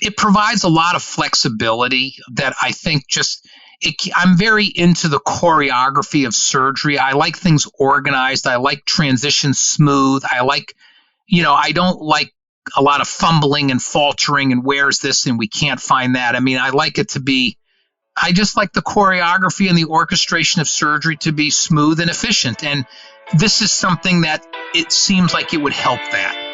it provides a lot of flexibility that I think I'm very into the choreography of surgery. I like things organized. I like transitions smooth. I don't like a lot of fumbling and faltering and where's this and we can't find that. I mean, I just like the choreography and the orchestration of surgery to be smooth and efficient. And this is something that it seems like it would help that.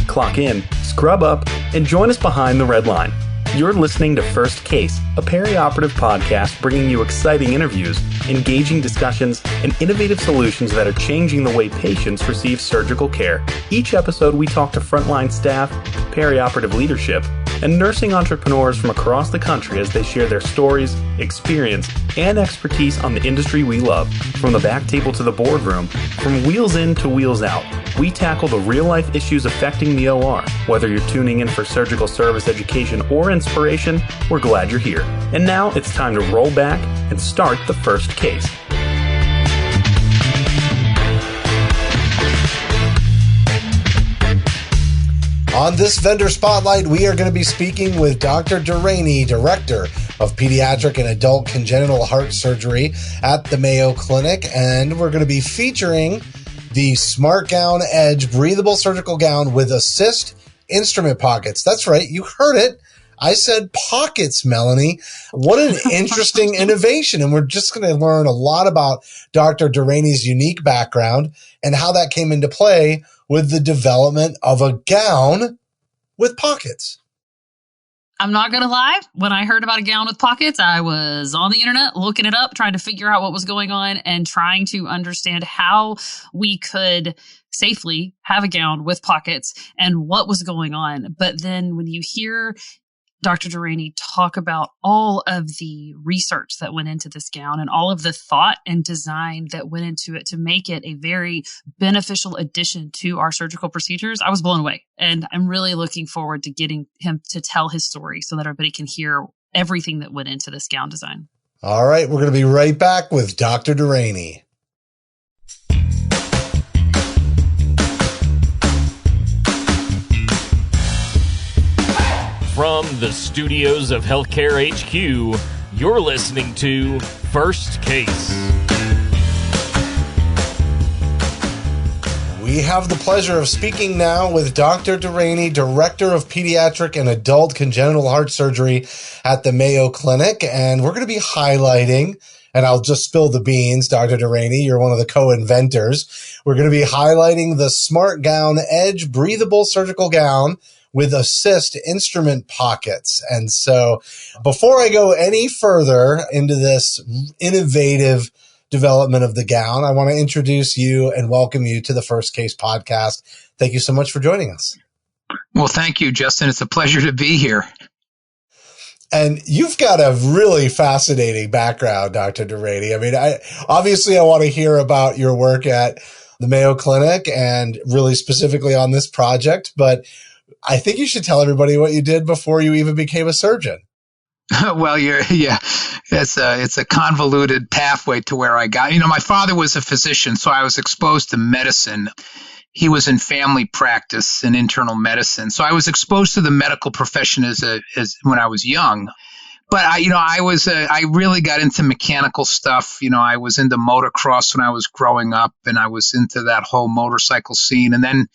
Clock in, scrub up, and join us behind the red line. You're listening to First Case, a perioperative podcast bringing you exciting interviews, engaging discussions, and innovative solutions that are changing the way patients receive surgical care. Each episode, we talk to frontline staff, perioperative leadership, and nursing entrepreneurs from across the country as they share their stories, experience, and expertise on the industry we love. From the back table to the boardroom, from wheels in to wheels out, we tackle the real-life issues affecting the OR. Whether you're tuning in for surgical service education or inspiration, we're glad you're here. And now it's time to roll back and start the first case. On this Vendor Spotlight, we are going to be speaking with Dr. Dearani, Director of Pediatric and Adult Congenital Heart Surgery at the Mayo Clinic, and we're going to be featuring the SmartGown EDGE Breathable Surgical Gown with Assist Instrument Pockets. That's right, you heard it. I said pockets, Melanie. What an interesting innovation. And we're just going to learn a lot about Dr. Dearani's unique background and how that came into play with the development of a gown with pockets. I'm not going to lie. When I heard about a gown with pockets, I was on the internet looking it up, trying to figure out what was going on and trying to understand how we could safely have a gown with pockets and what was going on. But then when you hear Dr. Dearani talk about all of the research that went into this gown and all of the thought and design that went into it to make it a very beneficial addition to our surgical procedures, I was blown away. And I'm really looking forward to getting him to tell his story so that everybody can hear everything that went into this gown design. All right, we're going to be right back with Dr. Dearani. From the studios of Healthcare HQ, you're listening to First Case. We have the pleasure of speaking now with Dr. Dearani, Director of Pediatric and Adult Congenital Heart Surgery at the Mayo Clinic. And we're going to be highlighting, and I'll just spill the beans, Dr. Dearani, you're one of the co-inventors. We're going to be highlighting the SmartGown EDGE Breathable Surgical Gown with Assist Instrument Pockets. And so before I go any further into this innovative development of the gown, I want to introduce you and welcome you to the First Case podcast. Thank you so much for joining us. Well, thank you, Justin. It's a pleasure to be here. And you've got a really fascinating background, Dr. Dearani. I mean, I want to hear about your work at the Mayo Clinic and really specifically on this project, but I think you should tell everybody what you did before you even became a surgeon. Well, it's a convoluted pathway to where I got. My father was a physician, so I was exposed to medicine. He was in family practice in internal medicine, so I was exposed to the medical profession as when I was young. But I really got into mechanical stuff. I was into motocross when I was growing up, and I was into that whole motorcycle scene. And then,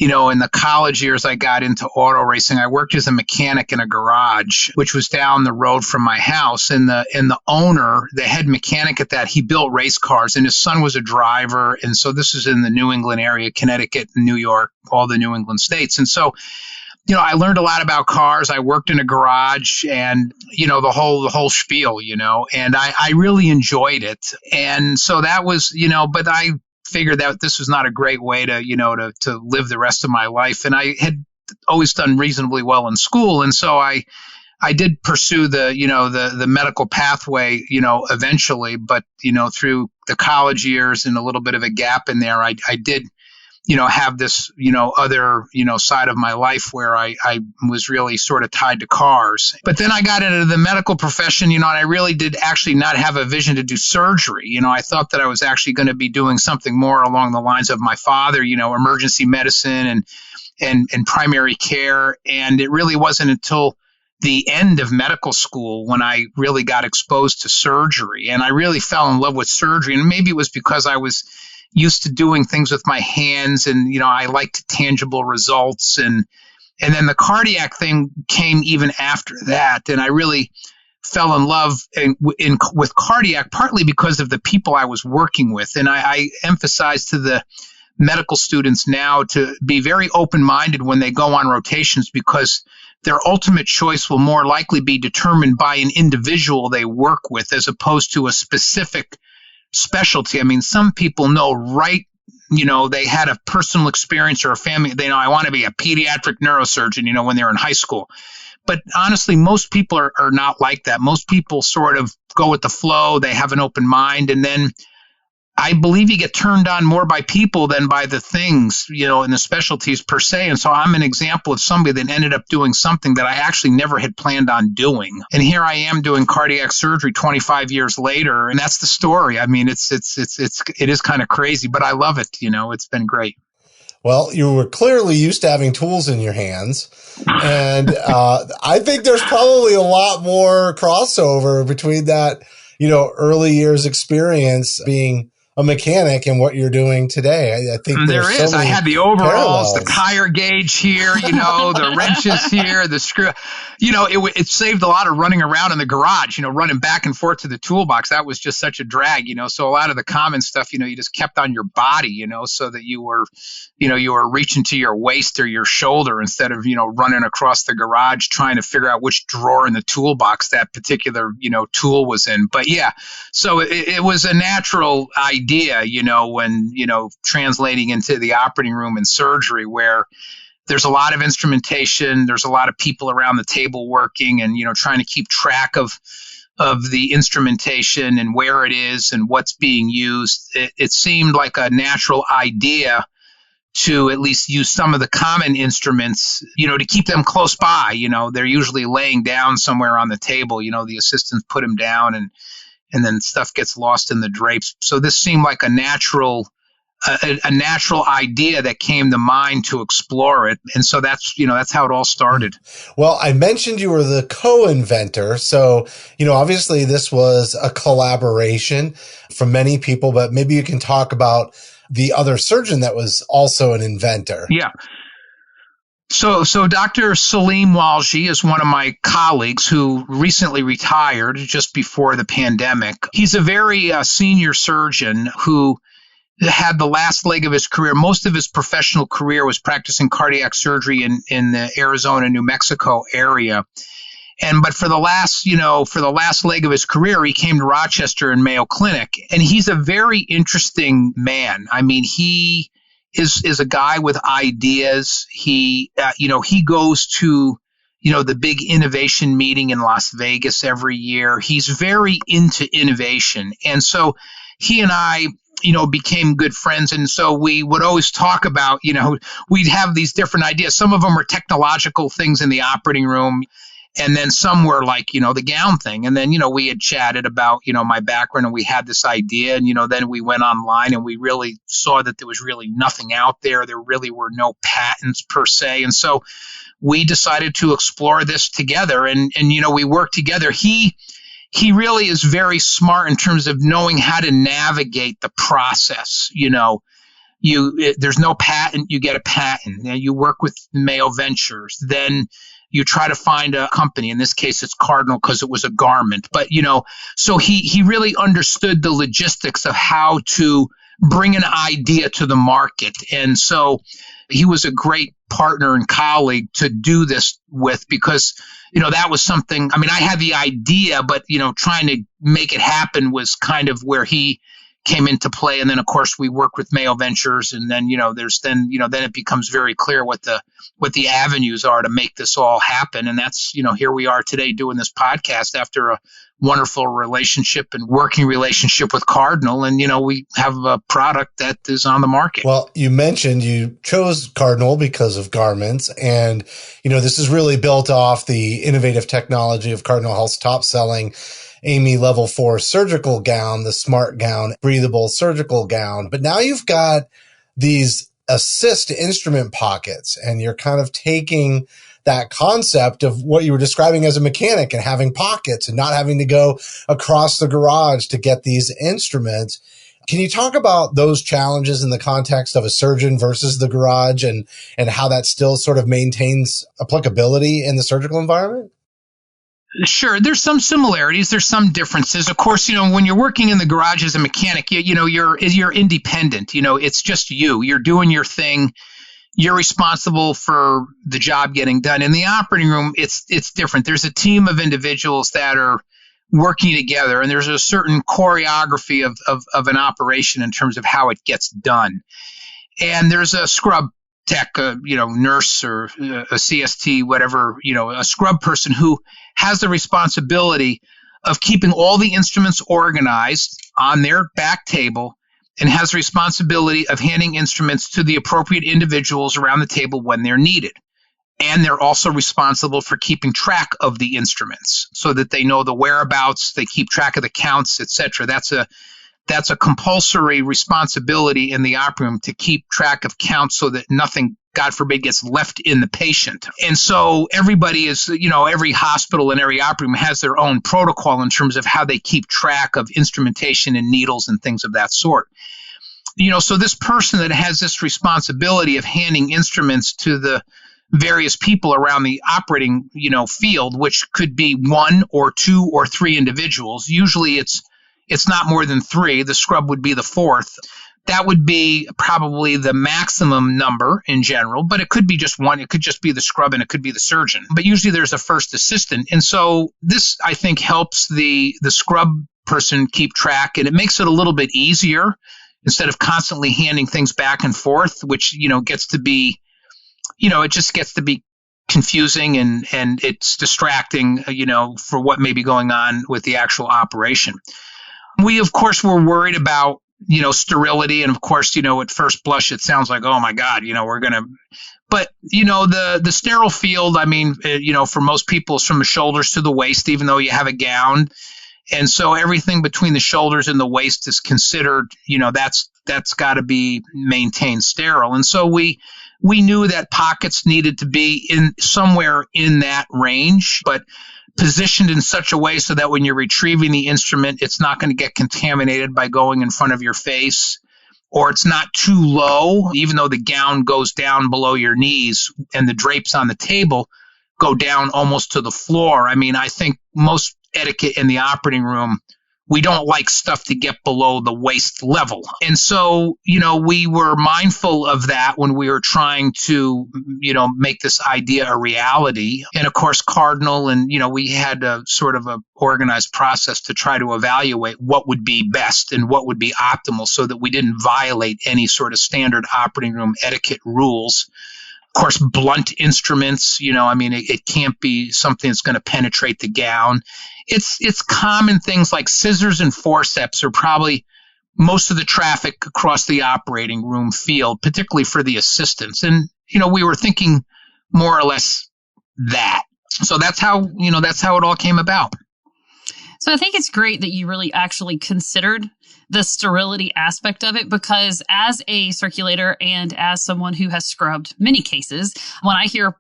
in the college years, I got into auto racing. I worked as a mechanic in a garage, which was down the road from my house. And the owner, the head mechanic at that, he built race cars, and his son was a driver. And so this is in the New England area, Connecticut, New York, all the New England states. And so, I learned a lot about cars. I worked in a garage and, the whole spiel, and I really enjoyed it. And so that was, but I figured that this was not a great way to live the rest of my life. And I had always done reasonably well in school. And so I did pursue the medical pathway, eventually, but, through the college years and a little bit of a gap in there, I did have this, other, side of my life where I was really sort of tied to cars. But then I got into the medical profession, and I really did actually not have a vision to do surgery. I thought that I was actually going to be doing something more along the lines of my father, emergency medicine and primary care. And it really wasn't until the end of medical school when I really got exposed to surgery. And I really fell in love with surgery. And maybe it was because I was used to doing things with my hands, and I liked tangible results, and then the cardiac thing came even after that, and I really fell in love with cardiac, partly because of the people I was working with. And I emphasize to the medical students now to be very open-minded when they go on rotations, because their ultimate choice will more likely be determined by an individual they work with as opposed to a specific specialty. I mean, some people know they had a personal experience or a family. They know, I want to be a pediatric neurosurgeon, when they're in high school. But honestly, most people are not like that. Most people sort of go with the flow. They have an open mind. And then I believe you get turned on more by people than by the things, in the specialties per se. And so I'm an example of somebody that ended up doing something that I actually never had planned on doing. And here I am doing cardiac surgery 25 years later. And that's the story. I mean, it is kind of crazy, but I love it. It's been great. Well, you were clearly used to having tools in your hands. And I think there's probably a lot more crossover between that, early years experience being a mechanic and what you're doing today. I think there is. I had the overalls, the tire gauge here, the wrenches here, the screw. It saved a lot of running around in the garage, running back and forth to the toolbox. That was just such a drag, So a lot of the common stuff, you just kept on your body, so that you were reaching to your waist or your shoulder instead of, running across the garage trying to figure out which drawer in the toolbox that particular, tool was in. But yeah, so it was a natural idea, when, translating into the operating room and surgery, where there's a lot of instrumentation, there's a lot of people around the table working and, trying to keep track of the instrumentation and where it is and what's being used. It seemed like a natural idea to at least use some of the common instruments, to keep them close by. They're usually laying down somewhere on the table, the assistants put them down and then stuff gets lost in the drapes. So this seemed like a natural idea that came to mind to explore it. And so that's how it all started. Well, I mentioned you were the co-inventor. So, obviously this was a collaboration from many people, but maybe you can talk about the other surgeon that was also an inventor. Yeah. So Dr. Salim Walji is one of my colleagues who recently retired just before the pandemic. He's a very senior surgeon who had the last leg of his career. Most of his professional career was practicing cardiac surgery in the Arizona, New Mexico area. But for the last leg of his career, he came to Rochester and Mayo Clinic. And he's a very interesting man. I mean, he is a guy with ideas. He goes to, the big innovation meeting in Las Vegas every year. He's very into innovation. And so he and I, became good friends. And so we would always talk about, we'd have these different ideas. Some of them were technological things in the operating room. And then some were like, the gown thing. And then, we had chatted about, my background, and we had this idea. And, then we went online and we really saw that there was really nothing out there. There really were no patents per se. And so we decided to explore this together and we worked together. He really is very smart in terms of knowing how to navigate the process. There's no patent, you get a patent. You work with Mayo Ventures, then you try to find a company. In this case, it's Cardinal because it was a garment. But, so he really understood the logistics of how to bring an idea to the market. And so he was a great partner and colleague to do this with because, that was something, I mean, I had the idea, but, trying to make it happen was kind of where he came into play. And then, of course, we work with Mayo Ventures. And then, then it becomes very clear what the avenues are to make this all happen. And that's, here we are today doing this podcast after a wonderful relationship and working relationship with Cardinal. And, we have a product that is on the market. Well, you mentioned you chose Cardinal because of garments. And, this is really built off the innovative technology of Cardinal Health's top selling AAMI Level 4 surgical gown, the SmartGown Breathable Surgical Gown. But now you've got these assist instrument pockets, and you're kind of taking that concept of what you were describing as a mechanic and having pockets and not having to go across the garage to get these instruments. Can you talk about those challenges in the context of a surgeon versus the garage and how that still sort of maintains applicability in the surgical environment? Sure. There's some similarities. There's some differences. Of course, when you're working in the garage as a mechanic, you're independent. It's just you. You're doing your thing. You're responsible for the job getting done. In the operating room, it's different. There's a team of individuals that are working together, and there's a certain choreography of an operation in terms of how it gets done. And there's a scrub tech, nurse or a CST, whatever, a scrub person who has the responsibility of keeping all the instruments organized on their back table and has the responsibility of handing instruments to the appropriate individuals around the table when they're needed. And they're also responsible for keeping track of the instruments so that they know the whereabouts, they keep track of the counts, etc. That's a compulsory responsibility in the operating room to keep track of counts so that nothing, God forbid, gets left in the patient. And so everybody is, every hospital and every operating room has their own protocol in terms of how they keep track of instrumentation and needles and things of that sort. So this person that has this responsibility of handing instruments to the various people around the operating, field, which could be one or two or three individuals. Usually it's not more than three. The scrub would be the fourth. That would be probably the maximum number in general, but it could be just one. It could just be the scrub and it could be the surgeon. But usually there's a first assistant. And so this, I think, helps the scrub person keep track, and it makes it a little bit easier instead of constantly handing things back and forth, which, gets to be, it just gets to be confusing and it's distracting, for what may be going on with the actual operation. We, of course, were worried about, sterility. And of course, at first blush, it sounds like, oh my God, we're going to, but, the sterile field, for most people is from the shoulders to the waist, even though you have a gown. And so everything between the shoulders and the waist is considered, that's got to be maintained sterile. And so we knew that pockets needed to be in somewhere in that range, but positioned in such a way so that when you're retrieving the instrument, it's not going to get contaminated by going in front of your face, or it's not too low, even though the gown goes down below your knees and the drapes on the table go down almost to the floor. I think most etiquette in the operating room, we don't like stuff to get below the waist level. And so, we were mindful of that when we were trying to, make this idea a reality. And of course, Cardinal and, we had a sort of a organized process to try to evaluate what would be best and what would be optimal so that we didn't violate any sort of standard operating room etiquette rules. Of course, blunt instruments, it can't be something that's going to penetrate the gown. It's common things like scissors and forceps are probably most of the traffic across the operating room field, particularly for the assistants. And, we were thinking more or less that. So that's how it all came about. So I think it's great that you really actually considered the sterility aspect of it, because as a circulator and as someone who has scrubbed many cases, when I hear,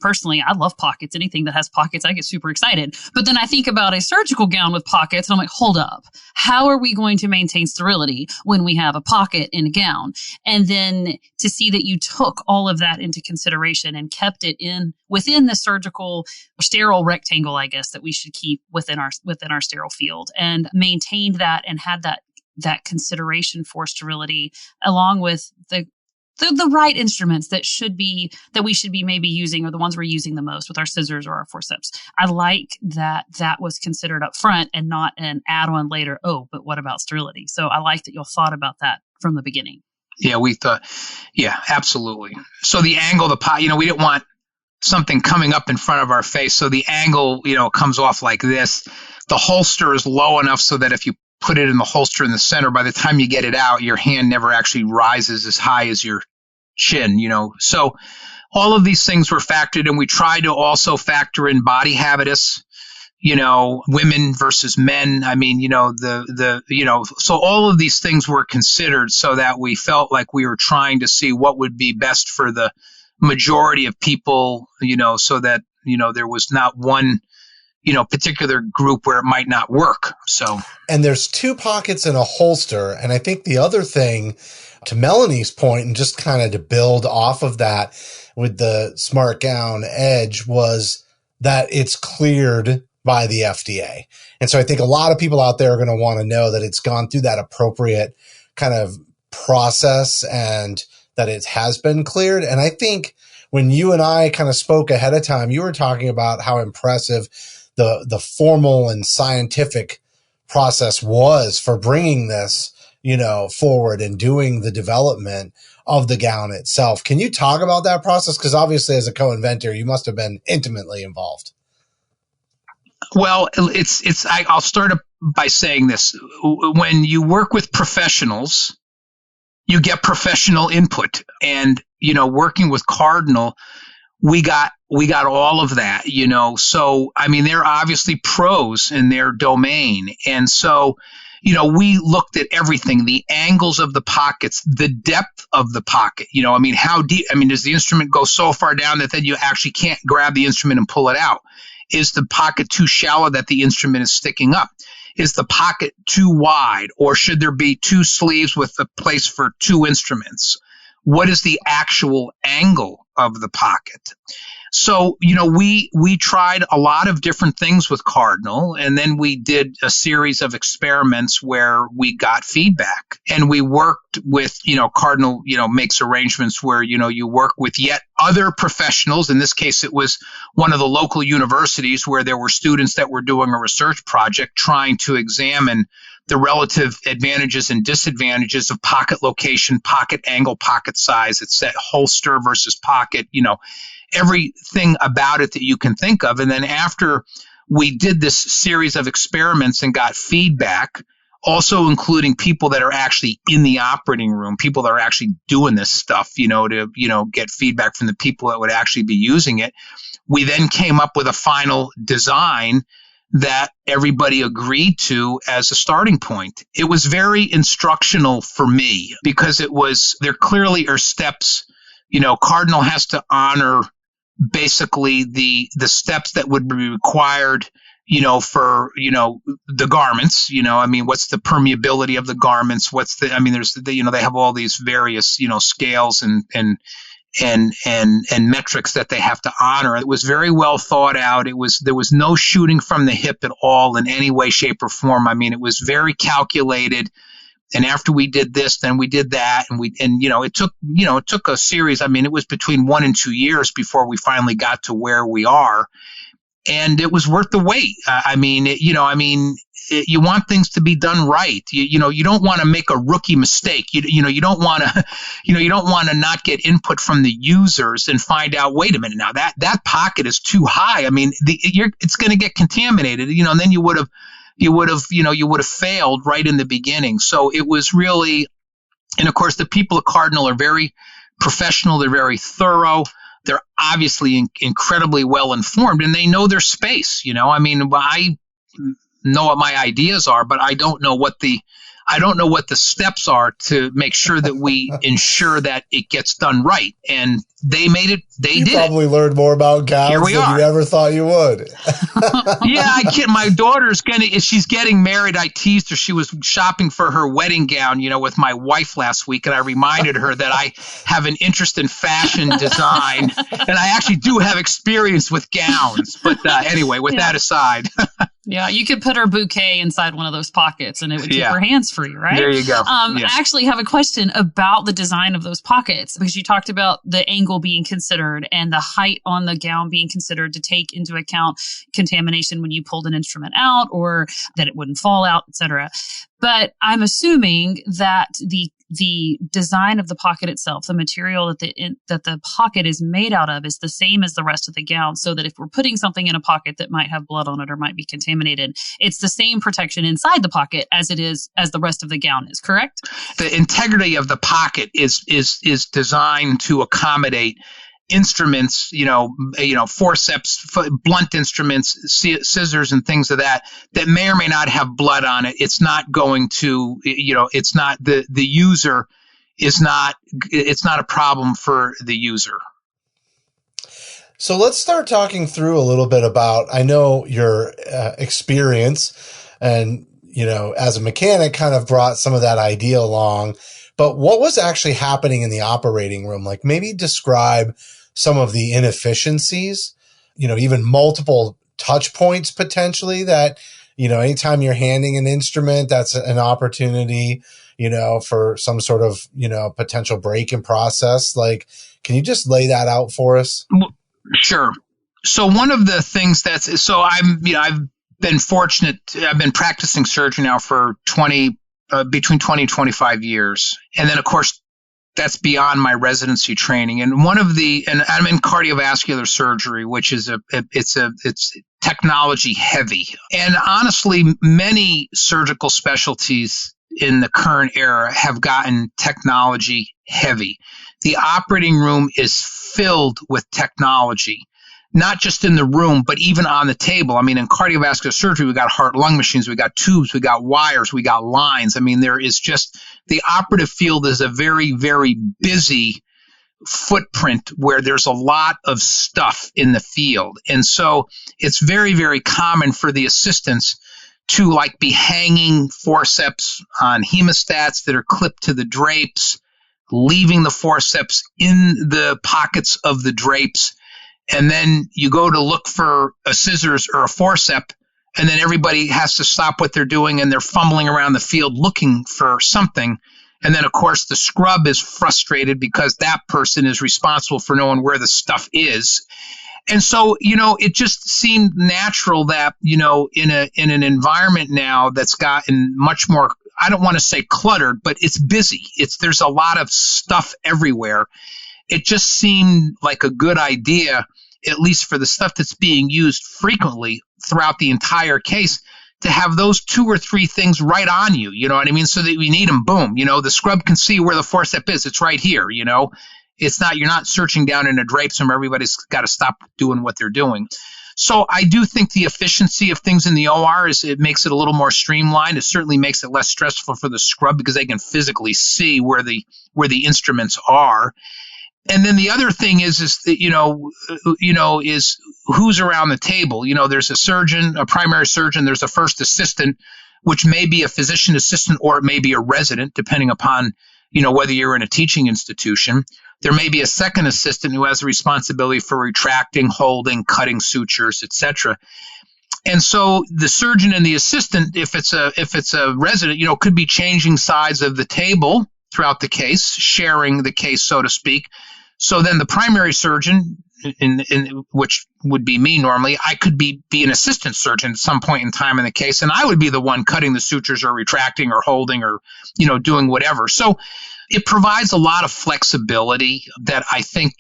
personally, I love pockets. Anything that has pockets, I get super excited. But then I think about a surgical gown with pockets and I'm like, hold up. How are we going to maintain sterility when we have a pocket in a gown? And then to see that you took all of that into consideration and kept it within the surgical sterile rectangle, I guess, that we should keep within our sterile field, and maintained that and had that consideration for sterility, along with the the right instruments that we should be maybe using, or the ones we're using the most with our scissors or our forceps. I like that was considered up front and not an add-on later. Oh, but what about sterility? So I like that y'all thought about that from the beginning. Yeah, we thought, yeah, absolutely. So the angle, we didn't want something coming up in front of our face. So the angle, comes off like this. The holster is low enough so that if you put it in the holster in the center, by the time you get it out, your hand never actually rises as high as your chin, So all of these things were factored in. We tried to also factor in body habitus, women versus men. I mean, so all of these things were considered so that we felt like we were trying to see what would be best for the majority of people, so that, there was not one, particular group where it might not work. So, and there's 2 pockets in a holster. And I think the other thing, to Melanie's point, and just kind of to build off of that with the SmartGown Edge, was that it's cleared by the FDA. And so I think a lot of people out there are going to want to know that it's gone through that appropriate kind of process and that it has been cleared. And I think when you and I kind of spoke ahead of time, you were talking about how impressive the formal and scientific process was for bringing this, forward and doing the development of the gown itself. Can you talk about that process? Because obviously as a co-inventor, you must have been intimately involved. Well, I'll start by saying this. When you work with professionals, you get professional input, and, working with Cardinal, we got all of that, so, I mean, they're obviously pros in their domain. And so, we looked at everything, the angles of the pockets, the depth of the pocket, how deep, does the instrument go so far down that then you actually can't grab the instrument and pull it out? Is the pocket too shallow that the instrument is sticking up? Is the pocket too wide, or should there be 2 sleeves with a place for 2 instruments? What is the actual angle of the pocket? So, we tried a lot of different things with Cardinal, and then we did a series of experiments where we got feedback, and we worked with, Cardinal, makes arrangements where, you work with yet other professionals. In this case, it was one of the local universities where there were students that were doing a research project trying to examine the relative advantages and disadvantages of pocket location, pocket angle, pocket size, it's set holster versus pocket, everything about it that you can think of. And then after we did this series of experiments and got feedback, also including people that are actually in the operating room, people that are actually doing this stuff, to, get feedback from the people that would actually be using it, we then came up with a final design that everybody agreed to as a starting point. It was very instructional for me because there clearly are steps, Cardinal has to honor basically the steps that would be required, for, the garments, what's the permeability of the garments? They have all these various, scales and metrics that they have to honor. It was very well thought out. There was no shooting from the hip at all in any way, shape, or form. It was very calculated. And after we did this, then we did that, and it took a series. It was between 1 and 2 years before we finally got to where we are, and it was worth the wait. You want things to be done right. You don't want to make a rookie mistake. You don't want to not get input from the users and find out, wait a minute, now that pocket is too high. It's going to get contaminated, and then you would have failed right in the beginning. So it was really, and of course the people at Cardinal are very professional. They're very thorough. They're obviously incredibly well informed, and they know their space. I know what my ideas are, but I don't know what the steps are to make sure that we ensure that it gets done right. And they made it. You probably learned more about gowns than you ever thought you would. Yeah, I kid. My daughter's she's getting married. I teased her. She was shopping for her wedding gown, with my wife last week. And I reminded her that I have an interest in fashion design. And I actually do have experience with gowns. But anyway, with that aside. Yeah, you could put her bouquet inside one of those pockets and it would keep her hands free, right? There you go. I actually have a question about the design of those pockets, because you talked about the angle being considered and the height on the gown being considered to take into account contamination when you pulled an instrument out, or that it wouldn't fall out, etc. But I'm assuming that the design of the pocket itself, the material that the pocket is made out of, is the same as the rest of the gown, so that if we're putting something in a pocket that might have blood on it or might be contaminated, it's the same protection inside the pocket as it is as the rest of the gown is, correct? The integrity of the pocket is designed to accommodate instruments, forceps, blunt instruments, scissors and things of that may or may not have blood on it. It's not going to, it's not the user is not, it's not a problem for the user. So let's start talking through a little bit about, I know your experience and, as a mechanic kind of brought some of that idea along, but what was actually happening in the operating room? Like maybe describe some of the inefficiencies, even multiple touch points potentially that, anytime you're handing an instrument, that's an opportunity, for some sort of, potential break in process. Like, can you just lay that out for us? Sure. So one of the things I've been fortunate. I've been practicing surgery now for between 20 and 25 years. And then of course, that's beyond my residency training. And and I'm in cardiovascular surgery, which is it's technology heavy. And honestly, many surgical specialties in the current era have gotten technology heavy. The operating room is filled with technology, not just in the room, but even on the table. I mean, in cardiovascular surgery, we got heart-lung machines, we got tubes, we got wires, we got lines. I mean, there is just, the operative field is a very, very busy footprint where there's a lot of stuff in the field. And so it's very, very common for the assistants to be hanging forceps on hemostats that are clipped to the drapes, leaving the forceps in the pockets of the drapes. And then you go to look for a scissors or a forceps, and then everybody has to stop what they're doing and they're fumbling around the field looking for something. And then, of course, the scrub is frustrated because that person is responsible for knowing where the stuff is. And so, it just seemed natural that, in an environment now that's gotten much more, I don't want to say cluttered, but it's busy. There's a lot of stuff everywhere. It just seemed like a good idea, at least for the stuff that's being used frequently throughout the entire case, to have those 2 or 3 things right on you. You know what I mean? So that we need them, boom. The scrub can see where the forceps is. It's right here, It's not, you're not searching down in the drapes and everybody's got to stop doing what they're doing. So I do think the efficiency of things in the OR it makes it a little more streamlined. It certainly makes it less stressful for the scrub because they can physically see where the instruments are. And then the other thing is that, is who's around the table. There's a surgeon, a primary surgeon, there's a first assistant, which may be a physician assistant or it may be a resident, depending upon, whether you're in a teaching institution. There may be a second assistant who has the responsibility for retracting, holding, cutting sutures, etc. And so the surgeon and the assistant, if it's a resident, could be changing sides of the table throughout the case, sharing the case, so to speak. So then the primary surgeon, which would be me normally, I could be an assistant surgeon at some point in time in the case, and I would be the one cutting the sutures or retracting or holding or, doing whatever. So it provides a lot of flexibility that I think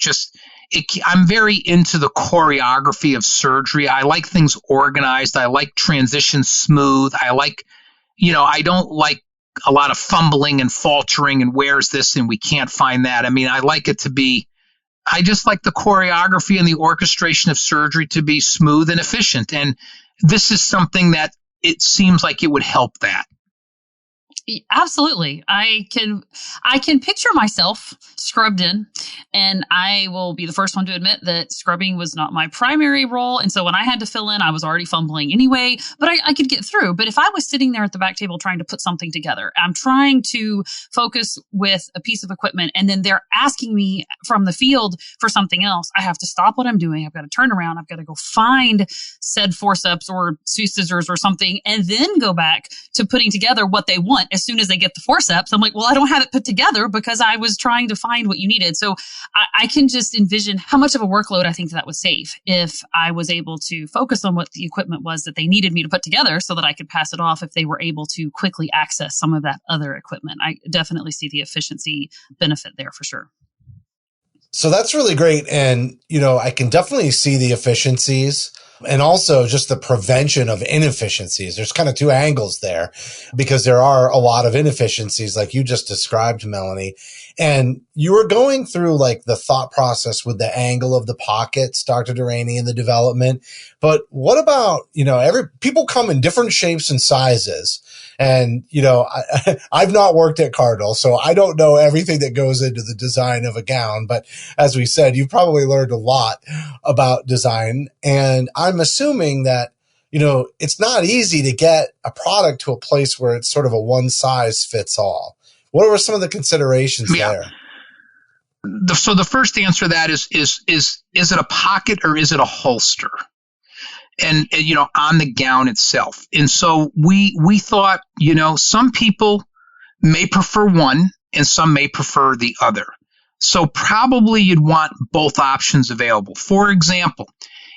I'm very into the choreography of surgery. I like things organized. I like transitions smooth. I like, I don't like a lot of fumbling and faltering and where's this and we can't find that. I mean, I just like the choreography and the orchestration of surgery to be smooth and efficient. And this is something that it seems like it would help that. Absolutely. I can picture myself scrubbed in, and I will be the first one to admit that scrubbing was not my primary role. And so when I had to fill in, I was already fumbling anyway, but I could get through. But if I was sitting there at the back table trying to put something together, I'm trying to focus with a piece of equipment, and then they're asking me from the field for something else. I have to stop what I'm doing. I've got to turn around. I've got to go find said forceps or scissors or something, and then go back to putting together what they want. As soon as they get the forceps, I'm like, well, I don't have it put together because I was trying to find what you needed. So I can just envision how much of a workload I think that would save if I was able to focus on what the equipment was that they needed me to put together so that I could pass it off if they were able to quickly access some of that other equipment. I definitely see the efficiency benefit there for sure. So that's really great. And, I can definitely see the efficiencies and also just the prevention of inefficiencies. There's kind of two angles there because there are a lot of inefficiencies like you just described, Melanie. And you were going through like the thought process with the angle of the pockets, Dr. Dearani, and the development. But what about, people come in different shapes and sizes. And, I've not worked at Cardinal, so I don't know everything that goes into the design of a gown. But as we said, you've probably learned a lot about design. And I'm assuming that, it's not easy to get a product to a place where it's sort of a one size fits all. What were some of the considerations there? So the first answer to that is it a pocket or is it a holster? And on the gown itself. And so we thought, some people may prefer one and some may prefer the other. So probably you'd want both options available. For example,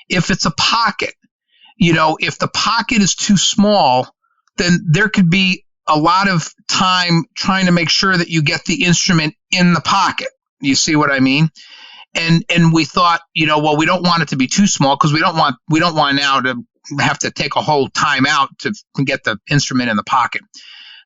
if it's a pocket, if the pocket is too small, then there could be a lot of time trying to make sure that you get the instrument in the pocket. You see what I mean? And we thought, we don't want it to be too small because we don't want now to have to take a whole time out to get the instrument in the pocket.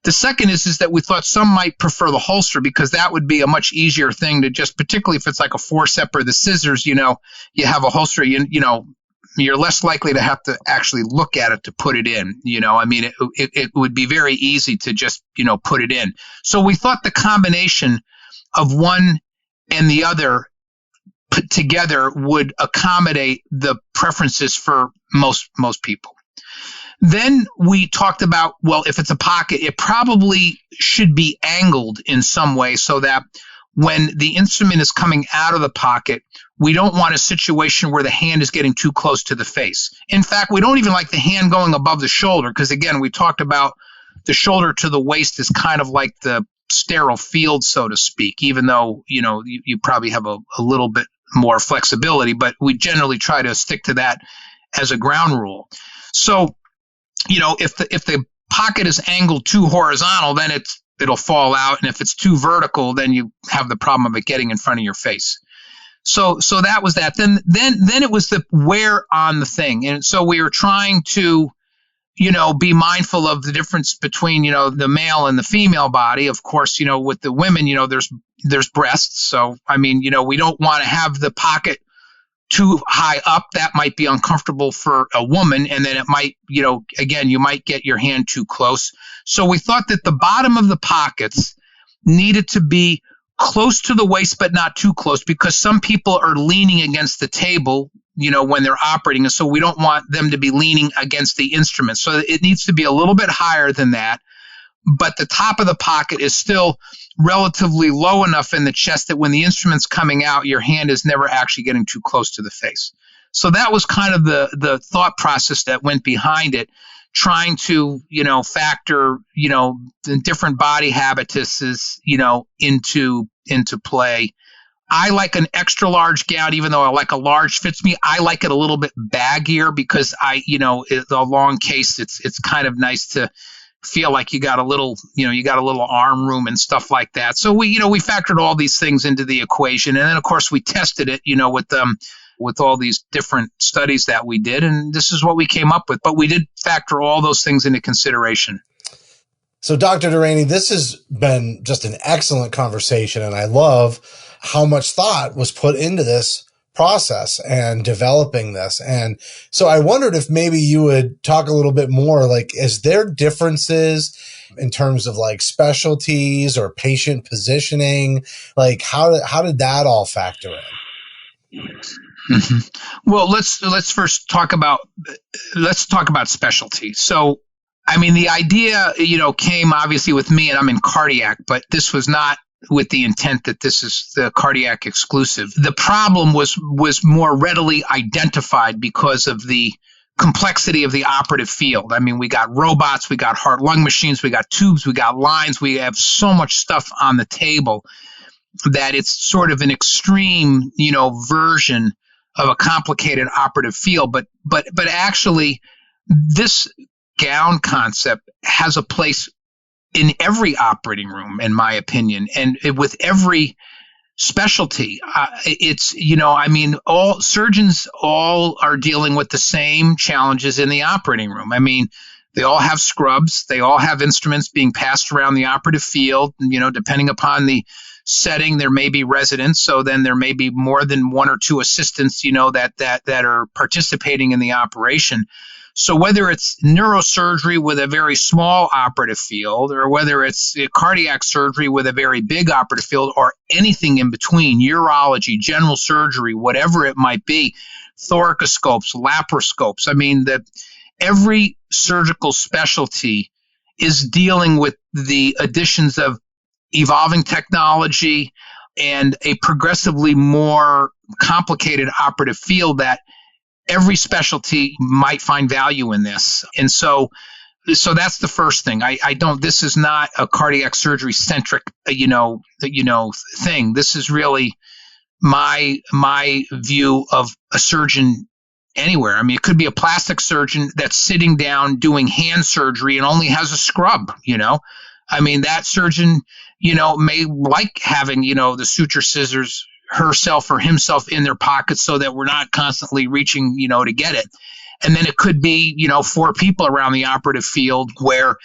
The second is that we thought some might prefer the holster because that would be a much easier thing to just, particularly if it's like a forceps or the scissors, you have a holster, you're less likely to have to actually look at it to put it in. It would be very easy to just, put it in. So we thought the combination of one and the other put together would accommodate the preferences for most people. Then we talked about, well, if it's a pocket, it probably should be angled in some way so that when the instrument is coming out of the pocket, we don't want a situation where the hand is getting too close to the face. In fact, we don't even like the hand going above the shoulder because, again, we talked about the shoulder to the waist is kind of like the sterile field, so to speak, even though, you probably have a little bit more flexibility, but we generally try to stick to that as a ground rule. So, if the pocket is angled too horizontal, then it'll fall out. And if it's too vertical, then you have the problem of it getting in front of your face. So that was that. Then it was the wear on the thing. And so we were trying to, be mindful of the difference between, the male and the female body. Of course, with the women, there's breasts. So, we don't want to have the pocket too high up. That might be uncomfortable for a woman. And then it might, again, you might get your hand too close. So we thought that the bottom of the pockets needed to be close to the waist, but not too close because some people are leaning against the table, when they're operating. And so we don't want them to be leaning against the instrument. So it needs to be a little bit higher than that. But the top of the pocket is still relatively low enough in the chest that when the instrument's coming out, your hand is never actually getting too close to the face. So that was kind of the thought process that went behind it, trying to, factor, the different body habituses, into play. I like an extra large gown, even though I like a large fits me. I like it a little bit baggier because the long case, it's kind of nice to feel like you got a little arm room and stuff like that. So we factored all these things into the equation. And then of course we tested it, with all these different studies that we did. And this is what we came up with, but we did factor all those things into consideration. So Dr. Dearani, this has been just an excellent conversation. And I love how much thought was put into this process and developing this. And so I wondered if maybe you would talk a little bit more, like, is there differences in terms of like specialties or patient positioning? Like how did that all factor in? Mm-hmm. Well, let's first talk about specialty. So, I mean, the idea, came obviously with me, and I'm in cardiac, but this was not with the intent that this is the cardiac exclusive. The problem was more readily identified because of the complexity of the operative field. I mean, we got robots, we got heart-lung machines, we got tubes, we got lines, we have so much stuff on the table that it's sort of an extreme, version of a complicated operative field. But actually, this gown concept has a place in every operating room, in my opinion, and with every specialty. It's, all surgeons all are dealing with the same challenges in the operating room. I mean, they all have scrubs. They all have instruments being passed around the operative field. Depending upon the setting, there may be residents. So then there may be more than one or two assistants, that are participating in the operation. So whether it's neurosurgery with a very small operative field, or whether it's cardiac surgery with a very big operative field, or anything in between, urology, general surgery, whatever it might be, thoracoscopes, laparoscopes. I mean, every surgical specialty is dealing with the additions of evolving technology and a progressively more complicated operative field that every specialty might find value in this. And so that's the first thing. This is not a cardiac surgery centric, thing. This is really my view of a surgeon anywhere. I mean, it could be a plastic surgeon that's sitting down doing hand surgery and only has a scrub, I mean, that surgeon, may like having, the suture scissors herself or himself in their pockets so that we're not constantly reaching, to get it. And then it could be, 4 people around the operative field where,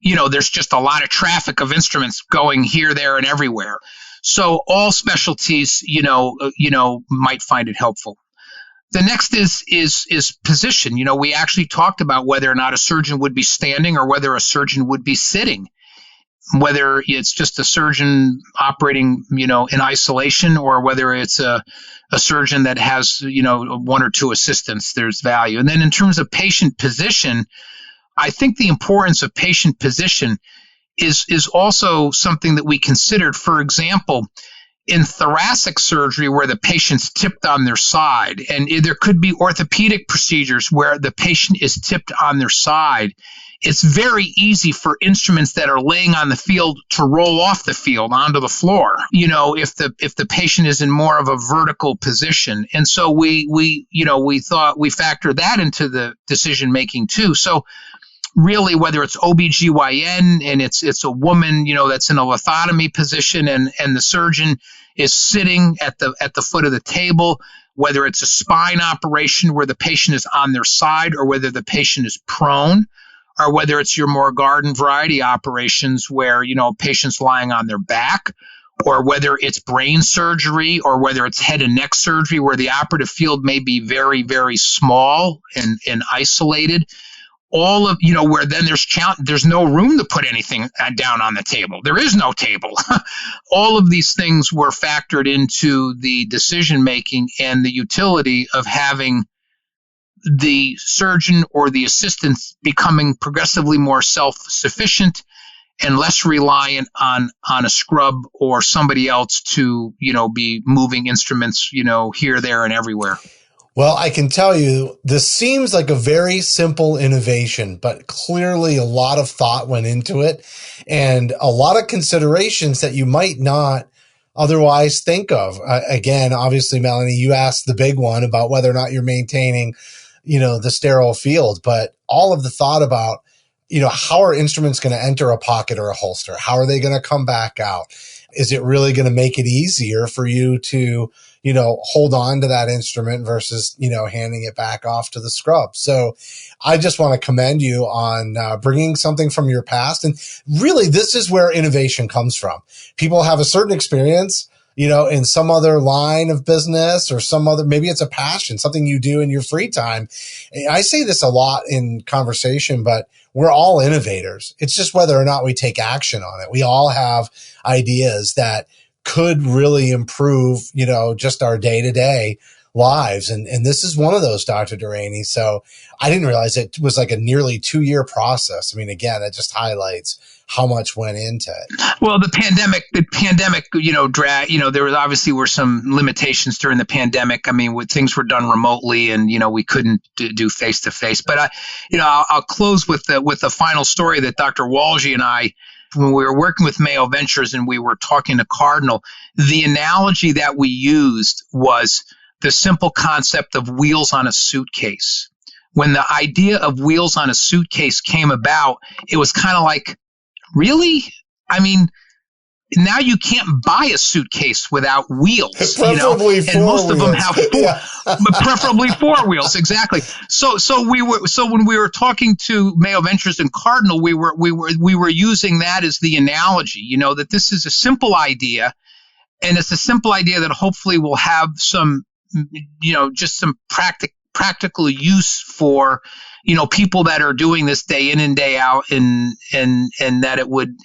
there's just a lot of traffic of instruments going here, there, and everywhere. So all specialties, might find it helpful. The next is position. We actually talked about whether or not a surgeon would be standing or whether a surgeon would be sitting. Whether it's just a surgeon operating, in isolation, or whether it's a surgeon that has, 1 or 2 assistants, there's value. And then in terms of patient position, I think the importance of patient position is also something that we considered. For example, in thoracic surgery where the patient's tipped on their side, and there could be orthopedic procedures where the patient is tipped on their side, it's very easy for instruments that are laying on the field to roll off the field onto the floor, if the patient is in more of a vertical position. And so we thought we factored that into the decision making too. So really, whether it's OBGYN and it's a woman, that's in a lithotomy position and the surgeon is sitting at the foot of the table, whether it's a spine operation where the patient is on their side or whether the patient is prone, or whether it's your more garden variety operations where, patients lying on their back, or whether it's brain surgery, or whether it's head and neck surgery where the operative field may be very, very small and isolated. All of, where then there's no room to put anything down on the table. There is no table. All of these things were factored into the decision making and the utility of having the surgeon or the assistants becoming progressively more self-sufficient and less reliant on a scrub or somebody else to, be moving instruments, here, there, and everywhere. Well, I can tell you, this seems like a very simple innovation, but clearly a lot of thought went into it and a lot of considerations that you might not otherwise think of. Again, obviously, Melanie, you asked the big one about whether or not you're maintaining the sterile field, but all of the thought about, how are instruments going to enter a pocket or a holster? How are they going to come back out? Is it really going to make it easier for you to, hold on to that instrument versus, handing it back off to the scrub? So I just want to commend you on bringing something from your past. And really, this is where innovation comes from. People have a certain experience in some other line of business or some other, maybe it's a passion, something you do in your free time. I say this a lot in conversation, but we're all innovators. It's just whether or not we take action on it. We all have ideas that could really improve, just our day-to-day lives. And this is one of those, Dr. Dearani. So I didn't realize it was like a nearly 2-year process. I mean, again, that just highlights how much went into it. Well, the pandemic, there was obviously were some limitations during the pandemic. I mean, things were done remotely and, we couldn't do face to face, but I'll close with the final story that Dr. Walshy and I, when we were working with Mayo Ventures and we were talking to Cardinal, the analogy that we used was the simple concept of wheels on a suitcase. When the idea of wheels on a suitcase came about, it was kind of like, really? I mean, now you can't buy a suitcase without wheels, preferably and most wheels. of them have but preferably 4 wheels, exactly. So when we were talking to Mayo Ventures and Cardinal, we were using that as the analogy, that this is a simple idea, and it's a simple idea that hopefully will have some, just some practical use for, people that are doing this day in and day out, and that it would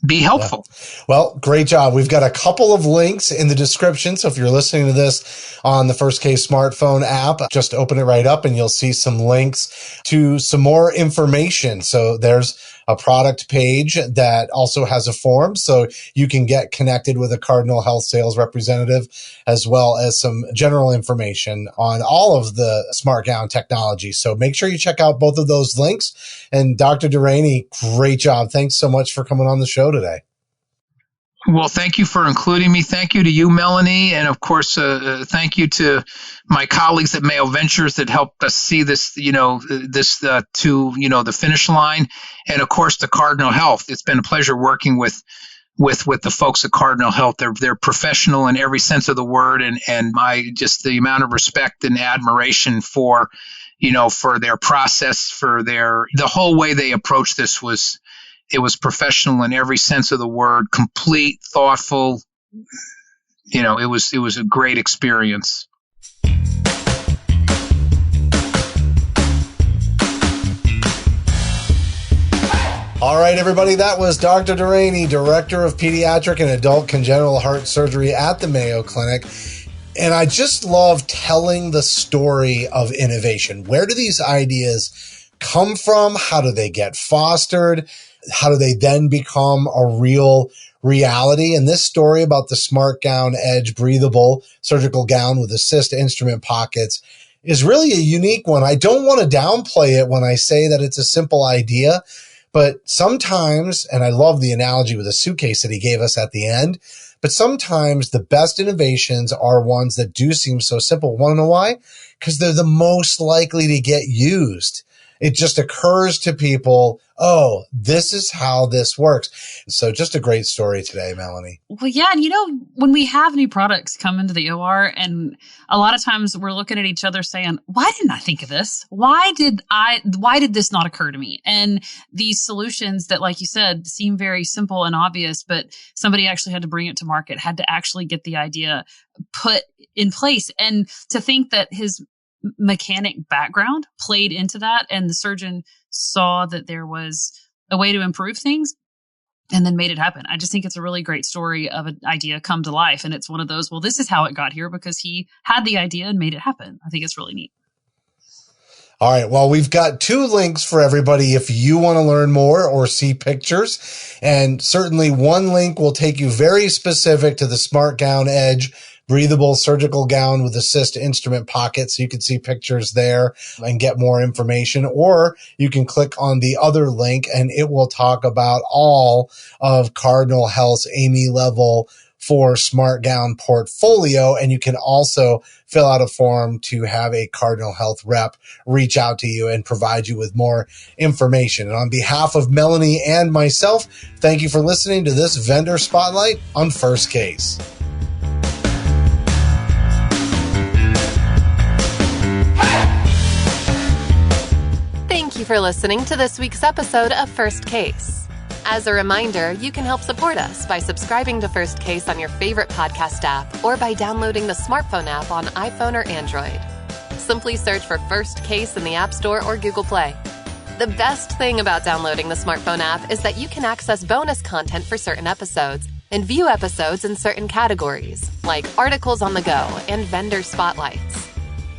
be helpful. Yeah. Well, great job. We've got a couple of links in the description. So if you're listening to this on the First Case smartphone app, just open it right up and you'll see some links to some more information. So there's a product page that also has a form, so you can get connected with a Cardinal Health sales representative, as well as some general information on all of the SmartGown technology. So make sure you check out both of those links. And Dr. Dearani, great job. Thanks so much for coming on the show today. Well, thank you for including me. Thank you to you, Melanie. And of course, thank you to my colleagues at Mayo Ventures that helped us see this, to the finish line. And of course, to Cardinal Health. It's been a pleasure working with the folks at Cardinal Health. They're professional in every sense of the word. And just the amount of respect and admiration for their process, the whole way they approached this was professional in every sense of the word, complete, thoughtful. It was a great experience. All right, everybody, that was Dr. Dearani, Director of Pediatric and Adult Congenital Heart Surgery at the Mayo Clinic. And I just love telling the story of innovation. Where do these ideas come from? How do they get fostered? How do they then become a real reality? And this story about the SmartGown EDGE Breathable Surgical Gown with assist instrument pockets is really a unique one. I don't want to downplay it when I say that it's a simple idea, but sometimes, and I love the analogy with the suitcase that he gave us at the end, but sometimes the best innovations are ones that do seem so simple. Want to know why? Because they're the most likely to get used. It just occurs to people, oh, this is how this works. So just a great story today, Melanie. Well, yeah. And when we have new products come into the OR, and a lot of times we're looking at each other saying, why didn't I think of this? Why did this not occur to me? And these solutions that, like you said, seem very simple and obvious, but somebody actually had to bring it to market, had to actually get the idea put in place. And to think that his mechanic background played into that, and the surgeon saw that there was a way to improve things and then made it happen. I just think it's a really great story of an idea come to life. And it's one of those, well, this is how it got here because he had the idea and made it happen. I think it's really neat. All right. Well, we've got 2 links for everybody if you want to learn more or see pictures. And certainly one link will take you very specific to the SmartGown EDGE Breathable Surgical Gown with assist instrument pocket. So you can see pictures there and get more information, or you can click on the other link and it will talk about all of Cardinal Health's AMI Level 4 SmartGown portfolio. And you can also fill out a form to have a Cardinal Health rep reach out to you and provide you with more information. And on behalf of Melanie and myself, thank you for listening to this Vendor Spotlight on First Case. Thank you for listening to this week's episode of First Case. As a reminder, you can help support us by subscribing to First Case on your favorite podcast app or by downloading the smartphone app on iPhone or Android. Simply search for First Case in the App Store or Google Play. The best thing about downloading the smartphone app is that you can access bonus content for certain episodes and view episodes in certain categories, like articles on the go and vendor spotlights.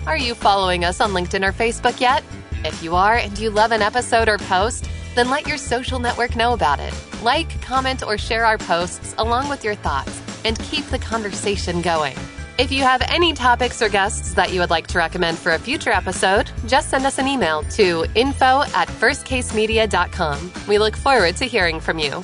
Are you following us on LinkedIn or Facebook yet? If you are and you love an episode or post, then let your social network know about it. Like, comment, or share our posts along with your thoughts and keep the conversation going. If you have any topics or guests that you would like to recommend for a future episode, just send us an email to info@firstcasemedia.com. We look forward to hearing from you.